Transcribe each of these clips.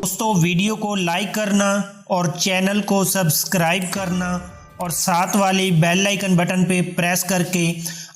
दोस्तों वीडियो को लाइक करना और चैनल को सब्सक्राइब करना और साथ वाली बेल आइकन बटन पे प्रेस करके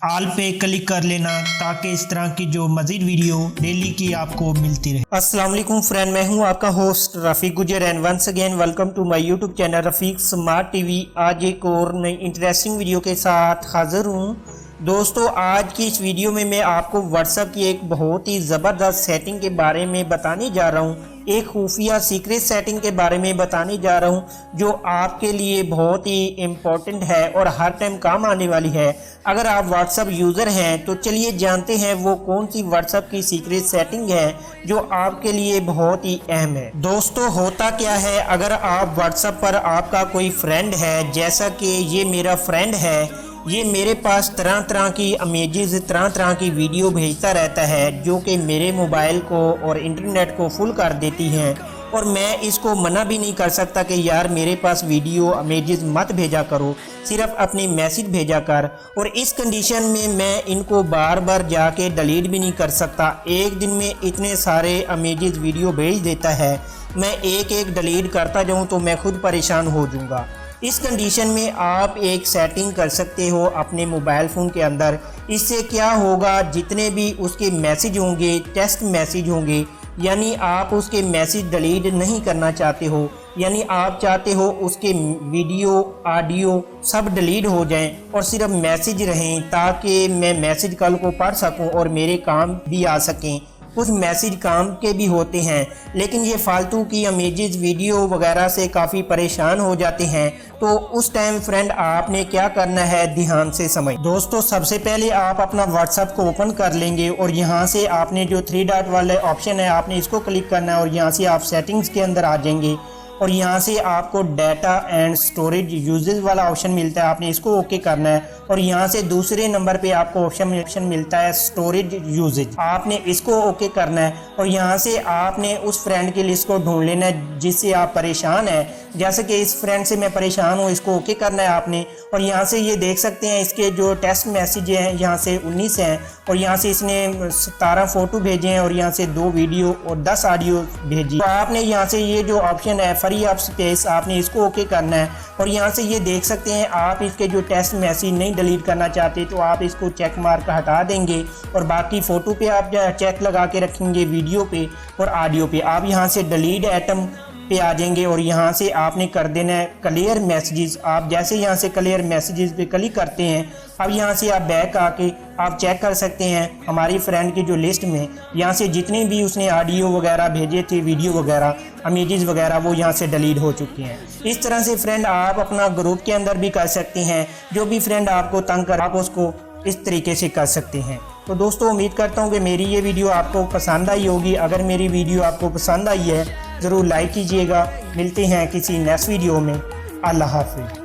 ऑल पे क्लिक कर लेना ताकि इस तरह की जो मज़ीद वीडियो डेली की आपको मिलती रहे। अस्सलाम वालेकुम फ्रेंड, मैं हूं आपका host Rafiq Gujar and once again welcome to my YouTube channel Rafiq smart TV. आज एक और नई इंटरेस्टिंग वीडियो के साथ हाजिर हूं। दोस्तों आज की इस वीडियो में मैं आपको व्हाट्सएप की एक बहुत ही ज़बरदस्त सेटिंग के बारे में बताने जा रहा हूं, एक खुफिया सीक्रेट सेटिंग के बारे में बताने जा रहा हूं जो आपके लिए बहुत ही इम्पोर्टेंट है और हर टाइम काम आने वाली है अगर आप व्हाट्सएप यूज़र हैं। तो चलिए जानते हैं वो कौन सी व्हाट्सएप की सीक्रेट सेटिंग है जो आपके लिए बहुत ही अहम है। दोस्तों होता क्या है, अगर आप व्हाट्सएप पर आपका कोई फ्रेंड है, जैसा कि ये मेरा फ्रेंड है, ये मेरे पास तरह तरह की इमेजेस तरह तरह की वीडियो भेजता रहता है जो कि मेरे मोबाइल को और इंटरनेट को फुल कर देती हैं और मैं इसको मना भी नहीं कर सकता कि यार मेरे पास वीडियो इमेजेस मत भेजा करो, सिर्फ अपनी मैसेज भेजा कर। और इस कंडीशन में मैं इनको बार बार जाके डिलीट भी नहीं कर सकता। एक दिन में इतने सारे इमेजेस वीडियो भेज देता है, मैं एक एक डिलीट करता जाऊँ तो मैं खुद परेशान हो जाऊँगा। इस कंडीशन में आप एक सेटिंग कर सकते हो अपने मोबाइल फ़ोन के अंदर। इससे क्या होगा, जितने भी उसके मैसेज होंगे, टेक्स्ट मैसेज होंगे, यानी आप उसके मैसेज डिलीट नहीं करना चाहते हो, यानी आप चाहते हो उसके वीडियो ऑडियो सब डिलीट हो जाएं और सिर्फ मैसेज रहें ताकि मैं मैसेज कल को पढ़ सकूं और मेरे काम भी आ सकें। कुछ मैसेज काम के भी होते हैं लेकिन ये फालतू की इमेजेस वीडियो वगैरह से काफ़ी परेशान हो जाते हैं। तो उस टाइम फ्रेंड आपने क्या करना है, ध्यान से समझ। दोस्तों सबसे पहले आप अपना व्हाट्सएप को ओपन कर लेंगे और यहाँ से आपने जो 3 डॉट वाले ऑप्शन है आपने इसको क्लिक करना है और यहाँ से आप सेटिंग्स के अंदर आ जाएंगे और यहाँ से आपको डाटा एंड स्टोरेज यूजेज वाला ऑप्शन मिलता है, आपने इसको ओके करना है और यहाँ से दूसरे नंबर पे आपको ऑप्शन मिलता है स्टोरेज यूजेज, आपने इसको ओके करना है और यहाँ से आपने उस फ्रेंड की लिस्ट को ढूंढ लेना है जिससे आप परेशान हैं। जैसे कि इस फ्रेंड से मैं परेशान हूँ, इसको ओके करना है आपने और यहाँ से ये देख सकते हैं इसके जो टेक्स्ट मैसेज हैं यहाँ से 19 हैं और यहाँ से इसने 17 फ़ोटो भेजे हैं और यहाँ से 2 वीडियो और 10 ऑडियो भेजी। तो आपने यहाँ से ये जो ऑप्शन है फ्री ऑफ स्पेस, आपने इसको ओके करना है और यहाँ से ये देख सकते हैं आप इसके जो टेक्स्ट मैसेज नहीं डिलीट करना चाहते तो आप इसको चेक मार्क हटा देंगे और बाकी फ़ोटो पे आप चेक लगा के रखेंगे, वीडियो पे और ऑडियो पे। आप यहाँ से डिलीट आइटम पे आ जाएंगे और यहाँ से आपने कर देना है क्लियर मैसेजेस। आप जैसे यहाँ से क्लियर मैसेजेस पे क्लिक करते हैं, अब यहाँ से आप बैक आके आप चेक कर सकते हैं हमारी फ्रेंड की जो लिस्ट में यहाँ से जितने भी उसने ऑडियो वगैरह भेजे थे, वीडियो वगैरह, इमेजेस वगैरह, वो यहाँ से डिलीट हो चुकी हैं। इस तरह से फ्रेंड आप अपना ग्रुप के अंदर भी कर सकते हैं, जो भी फ्रेंड आपको तंग कर आप उसको इस तरीके से कर सकते हैं। तो दोस्तों उम्मीद करता हूँ कि मेरी ये वीडियो आपको पसंद आई होगी। अगर मेरी वीडियो आपको पसंद आई है ज़रूर लाइक कीजिएगा। मिलते हैं किसी नेक्स्ट वीडियो में। अल्लाह हाफ़िज़।